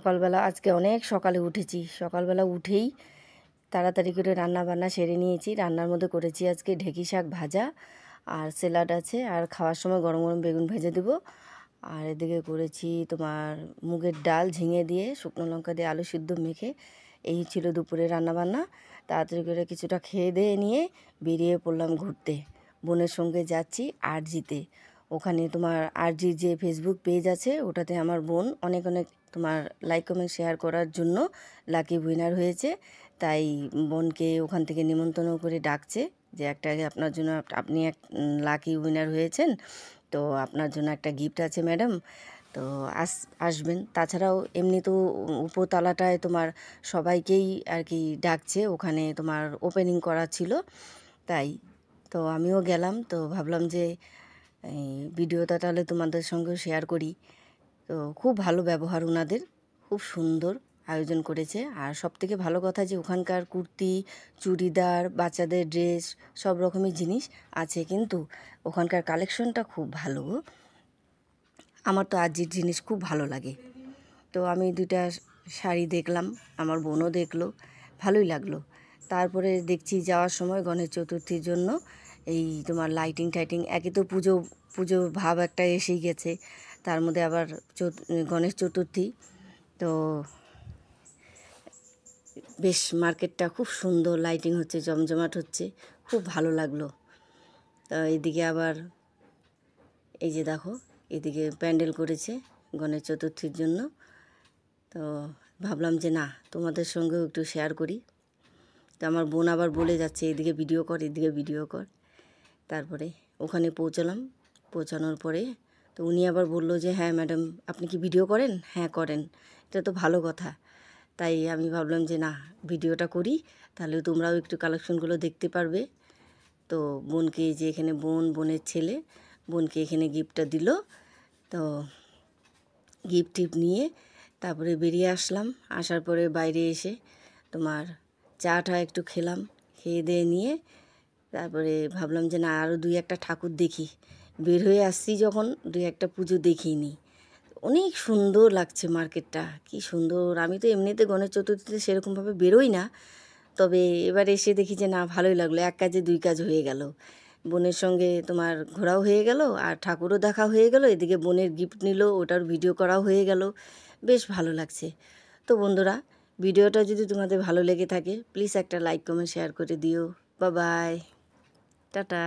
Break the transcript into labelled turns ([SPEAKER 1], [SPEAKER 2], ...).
[SPEAKER 1] সকালবেলা আজকে অনেক সকালে উঠেছি। সকালবেলা উঠেই তাড়াতাড়ি করে রান্না বান্না সেরে নিয়েছি। রান্নার মধ্যে করেছি আজকে ঢেঁকি শাক ভাজা আর স্যালাড আছে, আর খাওয়ার সময় গরম গরম বেগুন ভেজে দেবো। আর এদিকে করেছি তোমার মুগের ডাল ঝিঙে দিয়ে শুকনো লঙ্কা দিয়ে আলু সিদ্ধ মেখে। এই ছিল দুপুরে রান্নাবান্না। তাড়াতাড়ি করে কিছুটা খেয়ে দিয়ে নিয়ে বেরিয়ে পড়লাম ঘুরতে। বোনের সঙ্গে যাচ্ছি আরজিতে। ওখানে তোমার আরজির যে ফেসবুক পেজ আছে ওটাতে আমার বোন অনেক অনেক তোমার লাইক কমেন্ট শেয়ার করার জন্য লাকি উইনার হয়েছে। তাই বোনকে ওখান থেকে নিমন্ত্রণ করে ডাকছে যে একটা আপনার জন্য, আপনি এক লাকি উইনার হয়েছেন, তো আপনার জন্য একটা গিফট আছে ম্যাডাম, তো আসবেন। তাছাড়াও এমনি তো উপরতলাটায় তোমার সবাইকেই আর কি ডাকছে, ওখানে তোমার ওপেনিং করা ছিল। তাই তো আমিও গেলাম, তো ভাবলাম যে এই ভিডিওটা তাহলে তোমাদের সঙ্গেও শেয়ার করি। তো খুব ভালো ব্যবহার ওনাদের, খুব সুন্দর আয়োজন করেছে। আর সবথেকে ভালো কথা যে ওখানকার কুর্তি, চুড়িদার, বাচ্চাদের ড্রেস সব রকমের জিনিস আছে, কিন্তু ওখানকার কালেকশনটা খুব ভালো গো। আমার তো আরজির জিনিস খুব ভালো লাগে। তো আমি দুইটা শাড়ি দেখলাম, আমার বোনও দেখলো, ভালোই লাগলো। তারপরে দেখছি যাওয়ার সময় গণেশ চতুর্থীর জন্য এই তোমার লাইটিং টাইটিং, একে তো পুজো পুজো ভাব একটা এসেই গেছে, তার মধ্যে আবার গণেশ চতুর্থী। তো বেশ মার্কেটটা খুব সুন্দর, লাইটিং হচ্ছে, জমজমাট হচ্ছে, খুব ভালো লাগলো। তো এদিকে আবার এই যে দেখো, এদিকে প্যান্ডেল করেছে গণেশ চতুর্থীর জন্য। তো ভাবলাম যে না, তোমাদের সঙ্গেও একটু শেয়ার করি। তো আমার বোন আবার বলে যাচ্ছে এদিকে ভিডিও কর, এদিকে ভিডিও কর। তারপরে ওখানে পৌঁছালাম। পৌঁছানোর পরে তো উনি আবার বলল যে হ্যাঁ ম্যাডাম, আপনি কি ভিডিও করেন? হ্যাঁ করেন, এটা তো ভালো কথা। তাই আমি ভাবলাম যে না, ভিডিওটা করি, তাহলে তোমরাও একটু কালেকশনগুলো দেখতে পারবে। তো বোনকে, যে এখানে বোনের ছেলে, বোনকে এখানে গিফটটা দিল। তো গিফট টিপ নিয়ে তারপরে বেরিয়ে আসলাম। আসার পরে বাইরে এসে তোমার চাটা একটু খেলাম, খেয়ে দিয়ে নিয়ে তারপরে ভাবলাম যে না, আরও দুই একটা ঠাকুর দেখি। বের হয়ে আসছি যখন, দুই একটা পুজো দেখিয়ে নিই। অনেক সুন্দর লাগছে মার্কেটটা, কি সুন্দর। আমি তো এমনিতে গণেশ চতুর্থীতে সেরকমভাবে বেরোই না, তবে এবার এসে দেখি যে না, ভালোই লাগলো। এক কাজে দুই কাজ হয়ে গেল, বোনের সঙ্গে তোমার ঘোরাও হয়ে গেল আর ঠাকুরও দেখা হয়ে গেল, এদিকে বোনের গিফট নিল, ওটার ভিডিও করাও হয়ে গেল। বেশ ভালো লাগছে। তো বন্ধুরা, ভিডিওটা যদি তোমাদের ভালো লেগে থাকে প্লিজ একটা লাইক কমেন্ট শেয়ার করে দিও। Bye bye, tata.